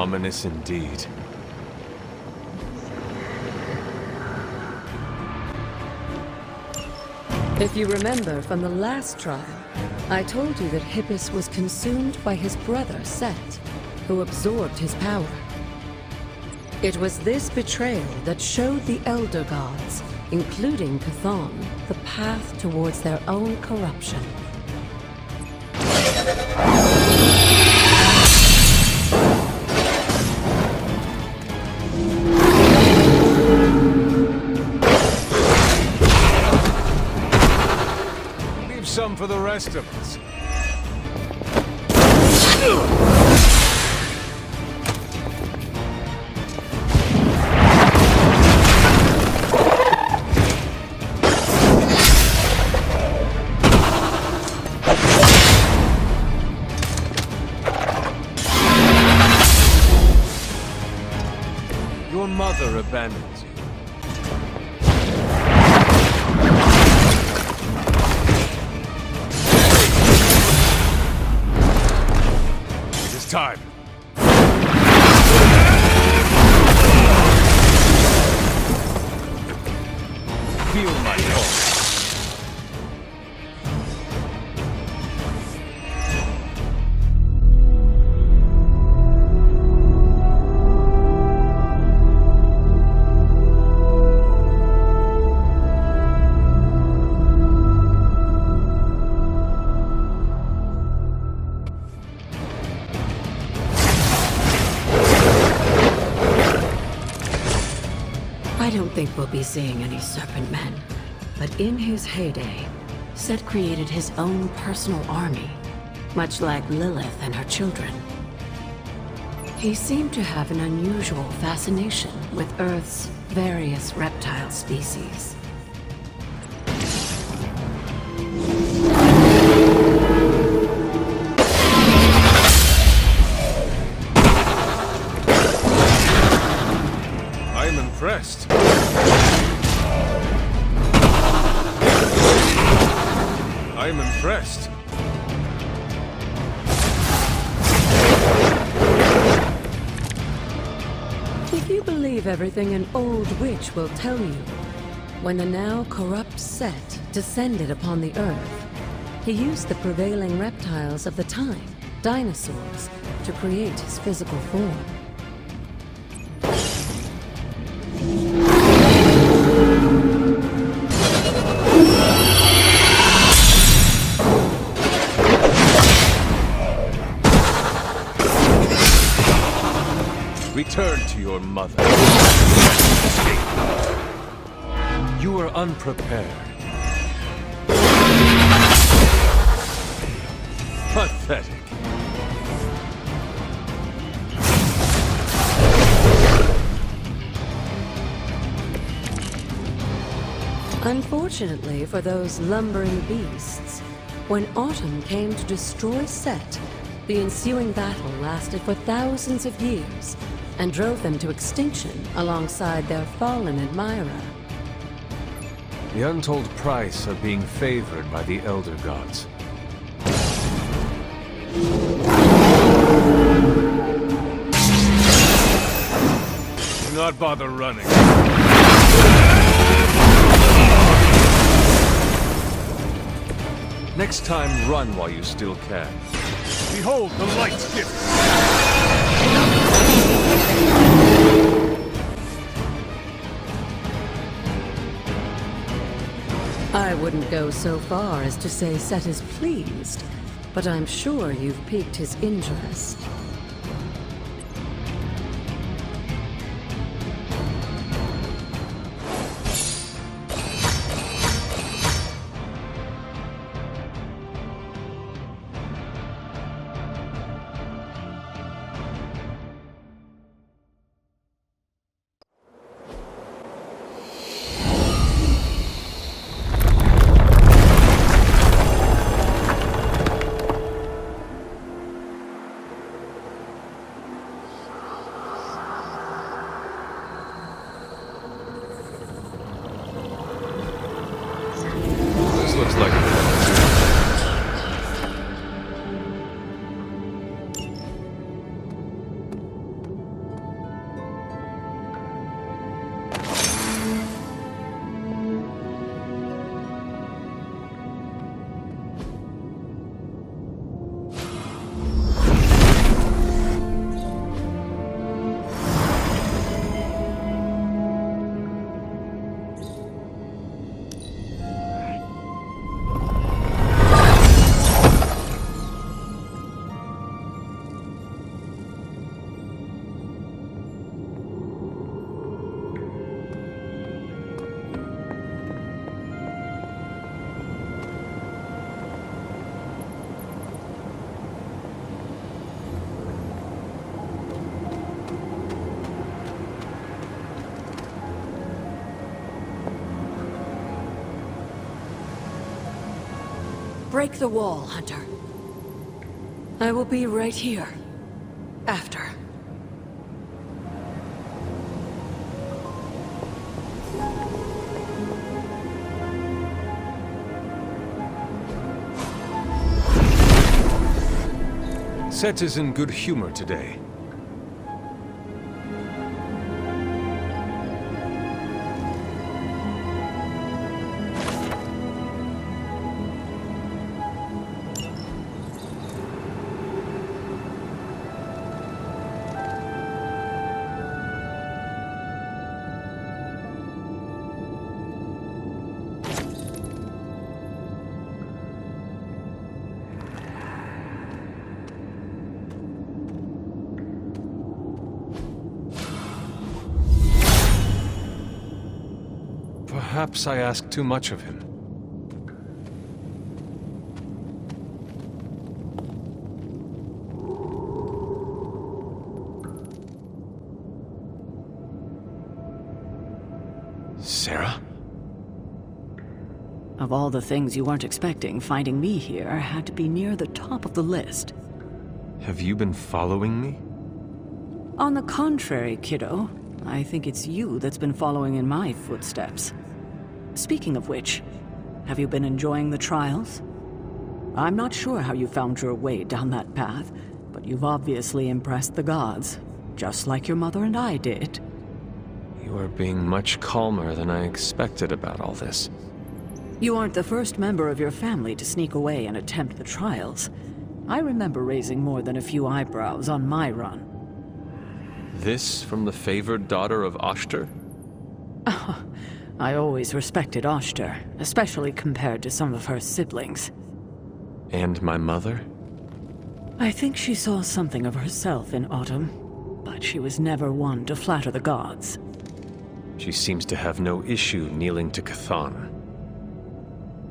Ominous indeed. If you remember from the last trial, I told you that Hippus was consumed by his brother Set, who absorbed his power. It was this betrayal that showed the Elder Gods, including Chthon, the path towards their own corruption. Leave some for the rest of us. Your mother abandons you. It is time. Feel my pulse. I don't think we'll be seeing any Serpent Men, but in his heyday, Set created his own personal army, much like Lilith and her children. He seemed to have an unusual fascination with Earth's various reptile species. I'm impressed. I'm impressed. If you believe everything an old witch will tell you, when the now corrupt Set descended upon the Earth, he used the prevailing reptiles of the time, dinosaurs, to create his physical form. Return to your mother. You are unprepared. Pathetic. Unfortunately for those lumbering beasts, when autumn came to destroy Set, the ensuing battle lasted for thousands of years and drove them to extinction alongside their fallen admirer. The untold price of being favored by the Elder Gods. Do not bother running. Next time, run while you still can. Behold the light's gift! I wouldn't go so far as to say Set is pleased, but I'm sure you've piqued his interest. Looks like it. Break the wall, Hunter. I will be right here. After. Set is in good humor today. Perhaps I ask too much of him. Sarah? Of all the things you weren't expecting, finding me here had to be near the top of the list. Have you been following me? On the contrary, kiddo, I think it's you that's been following in my footsteps. Speaking of which, have you been enjoying the trials? I'm not sure how you found your way down that path, but you've obviously impressed the gods, just like your mother and I did. You are being much calmer than I expected about all this. You aren't the first member of your family to sneak away and attempt the trials. I remember raising more than a few eyebrows on my run. This from the favored daughter of Oshter? I always respected Oshter, especially compared to some of her siblings. And my mother? I think she saw something of herself in Autumn, but she was never one to flatter the gods. She seems to have no issue kneeling to Chthon.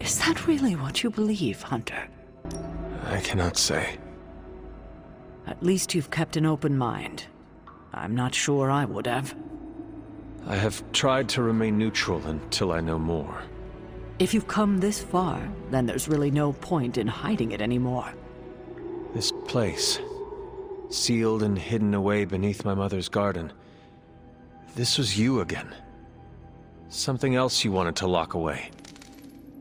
Is that really what you believe, Hunter? I cannot say. At least you've kept an open mind. I'm not sure I would have. I have tried to remain neutral until I know more. If you've come this far, then there's really no point in hiding it anymore. This place, sealed and hidden away beneath my mother's garden. This was you again. Something else you wanted to lock away.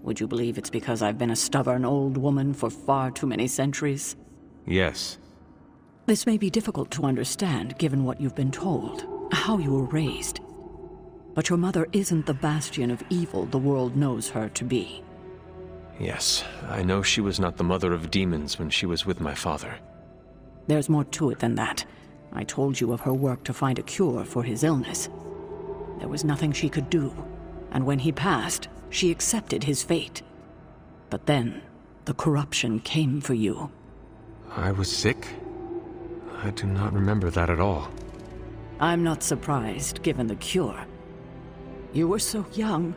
Would you believe it's because I've been a stubborn old woman for far too many centuries? Yes. This may be difficult to understand given what you've been told, how you were raised. But your mother isn't the bastion of evil the world knows her to be. Yes, I know she was not the mother of demons when she was with my father. There's more to it than that. I told you of her work to find a cure for his illness. There was nothing she could do, and when he passed, she accepted his fate. But then, the corruption came for you. I was sick? I do not remember that at all. I'm not surprised, given the cure. You were so young,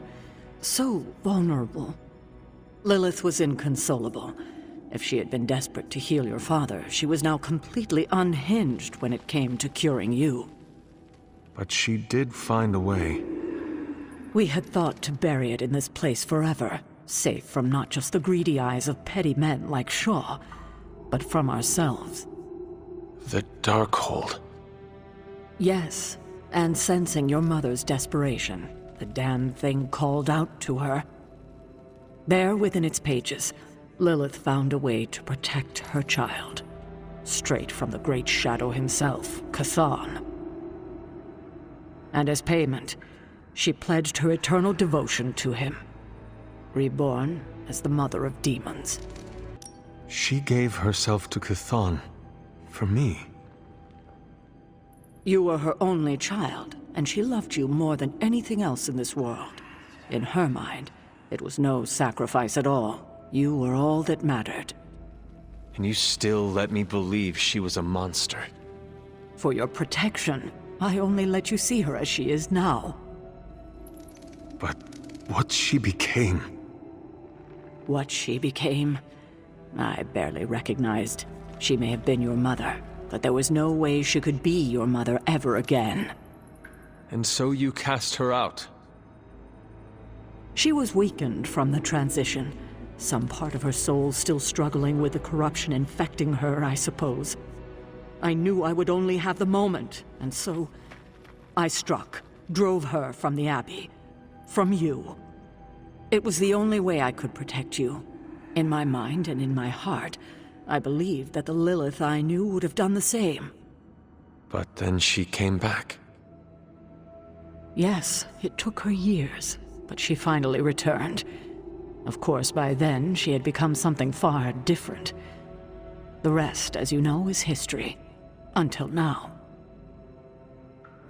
so vulnerable. Lilith was inconsolable. If she had been desperate to heal your father, she was now completely unhinged when it came to curing you. But she did find a way. We had thought to bury it in this place forever, safe from not just the greedy eyes of petty men like Shaw, but from ourselves. The Darkhold. Yes, and sensing your mother's desperation, the damn thing called out to her. There within its pages, Lilith found a way to protect her child. Straight from the Great Shadow himself, Chthon. And as payment, she pledged her eternal devotion to him. Reborn as the mother of demons. She gave herself to Chthon. For me. You were her only child, and she loved you more than anything else in this world. In her mind, it was no sacrifice at all. You were all that mattered. And you still let me believe she was a monster. For your protection, I only let you see her as she is now. But what she became... What she became, I barely recognized. She may have been your mother, but there was no way she could be your mother ever again. And so you cast her out? She was weakened from the transition, Some part of her soul still struggling with the corruption infecting her, I suppose. I knew I would only have the moment, and so I struck, drove her from the Abbey, from you. It was the only way I could protect you. In my mind and in my heart, I believed that the Lilith I knew would have done the same. But then she came back. Yes, it took her years, but she finally returned. Of course, by then, she had become something far different. The rest, as you know, is history. Until now.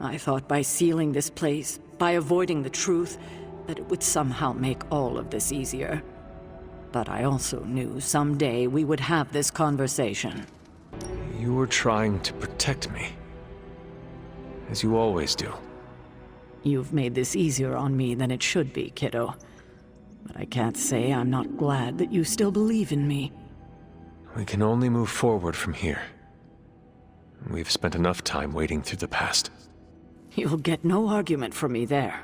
I thought by sealing this place, by avoiding the truth, that it would somehow make all of this easier. But I also knew someday we would have this conversation. You were trying to protect me. As you always do. You've made this easier on me than it should be, kiddo. But I can't say I'm not glad that you still believe in me. We can only move forward from here. We've spent enough time wading through the past. You'll get no argument from me there.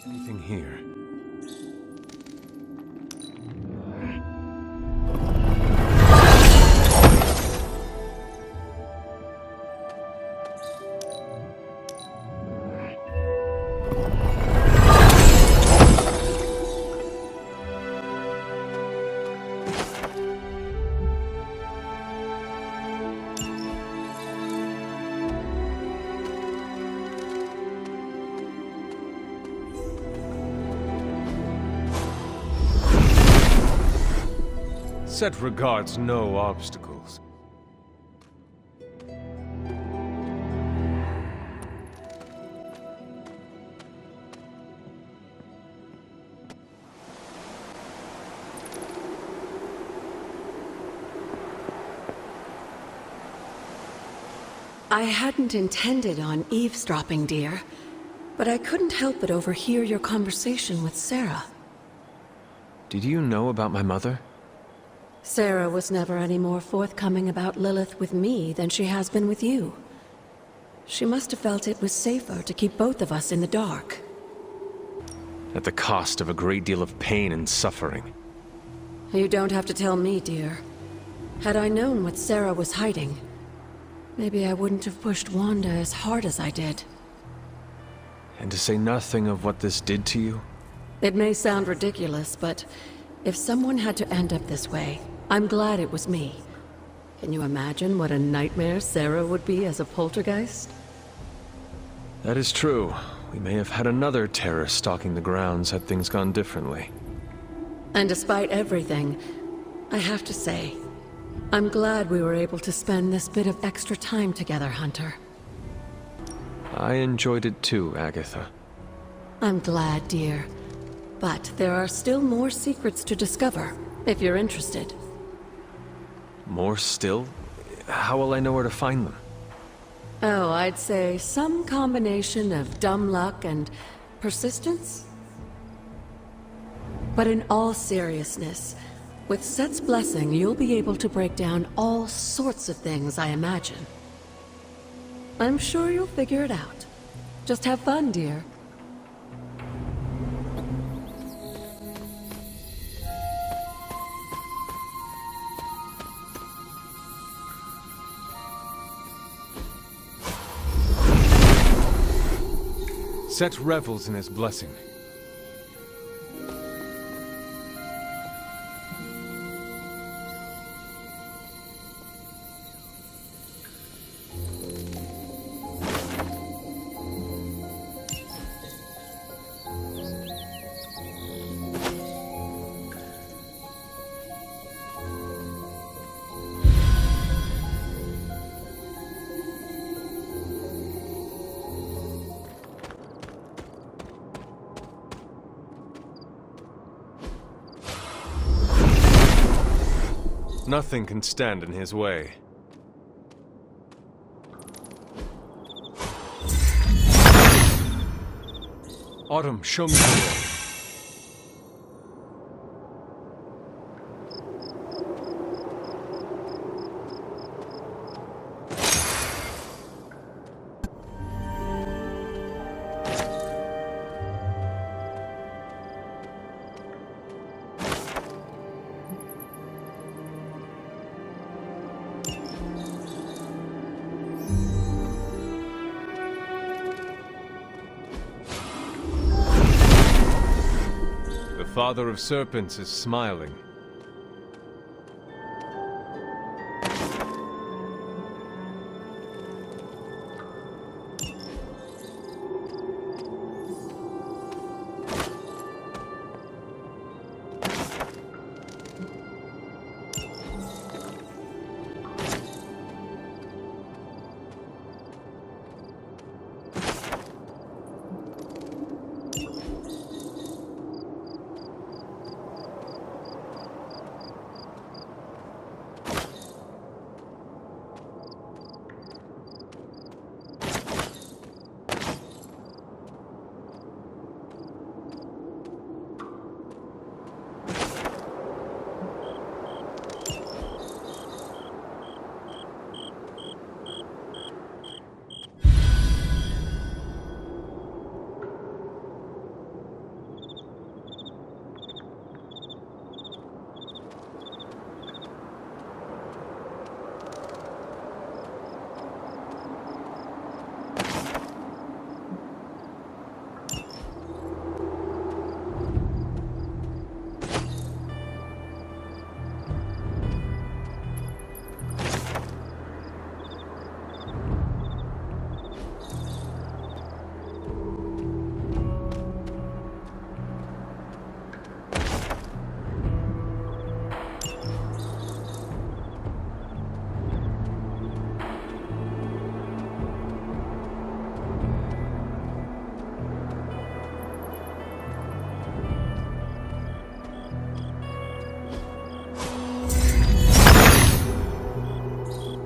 Anything here? Set regards no obstacles. I hadn't intended on eavesdropping, dear, but I couldn't help but overhear your conversation with Sarah. Did you know about my mother? Sarah was never any more forthcoming about Lilith with me than she has been with you. She must have felt it was safer to keep both of us in the dark. At the cost of a great deal of pain and suffering. You don't have to tell me, dear. Had I known what Sarah was hiding, maybe I wouldn't have pushed Wanda as hard as I did. And to say nothing of what this did to you? It may sound ridiculous, but if someone had to end up this way, I'm glad it was me. Can you imagine what a nightmare Sarah would be as a poltergeist? That is true. We may have had another terror stalking the grounds had things gone differently. And despite everything, I have to say, I'm glad we were able to spend this bit of extra time together, Hunter. I enjoyed it too, Agatha. I'm glad, dear. But there are still more secrets to discover, if you're interested. More still? How will I know where to find them? Oh, I'd say some combination of dumb luck and persistence? But in all seriousness, with Set's blessing, you'll be able to break down all sorts of things, I imagine. I'm sure you'll figure it out. Just have fun, dear. Set revels in his blessing. Nothing can stand in his way. Autumn, show me the way. The Father of Serpents is smiling.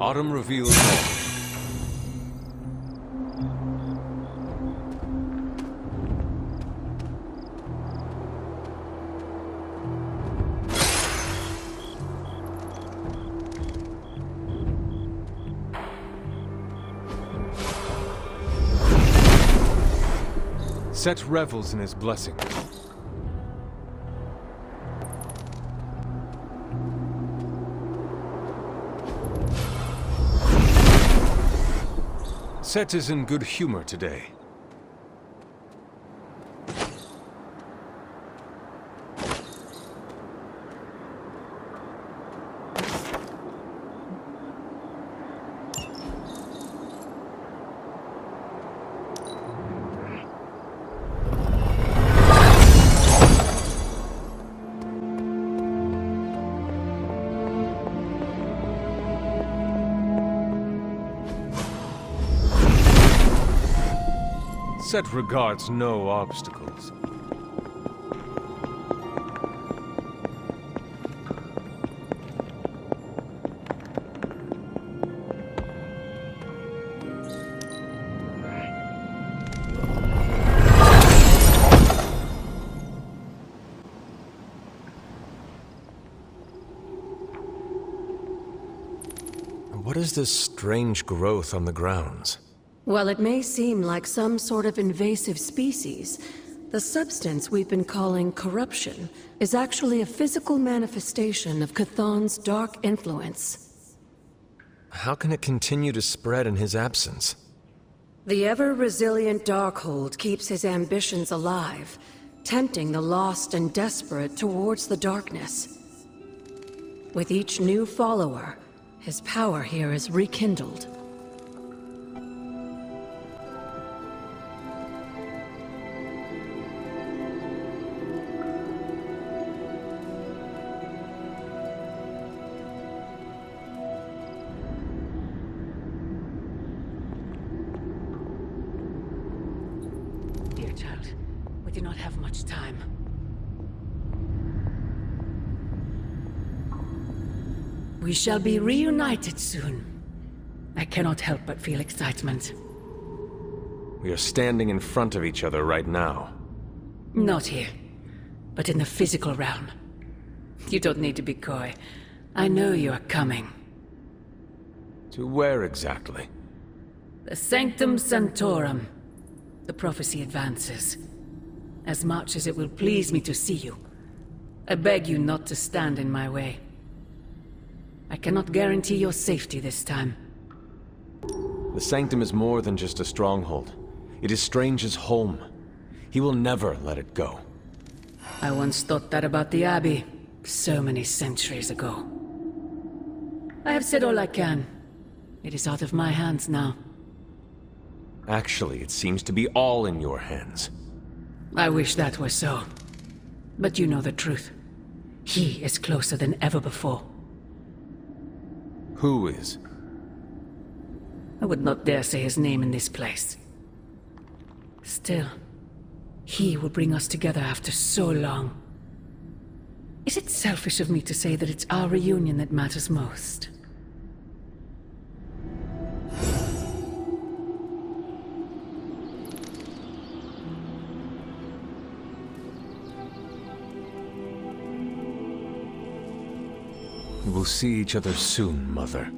Autumn reveals all. Set revels in his blessing. Set is in good humor today. Set regards no obstacles. What is this strange growth on the grounds? While it may seem like some sort of invasive species, the substance we've been calling corruption is actually a physical manifestation of Chthon's dark influence. How can it continue to spread in his absence? The ever-resilient Darkhold keeps his ambitions alive, tempting the lost and desperate towards the darkness. With each new follower, his power here is rekindled. Dear child, we do not have much time. We shall be reunited soon. I cannot help but feel excitement. We are standing in front of each other right now. Not here, but in the physical realm. You don't need to be coy. I know you are coming. To where exactly? The Sanctum Sanctorum. The prophecy advances. As much as it will please me to see you, I beg you not to stand in my way. I cannot guarantee your safety this time. The Sanctum is more than just a stronghold. It is Strange's home. He will never let it go. I once thought that about the Abbey, so many centuries ago. I have said all I can. It is out of my hands now. Actually, it seems to be all in your hands. I wish that were so. But you know the truth. He is closer than ever before. Who is? I would not dare say his name in this place. Still, he will bring us together after so long. Is it selfish of me to say that it's our reunion that matters most? We will see each other soon, Mother.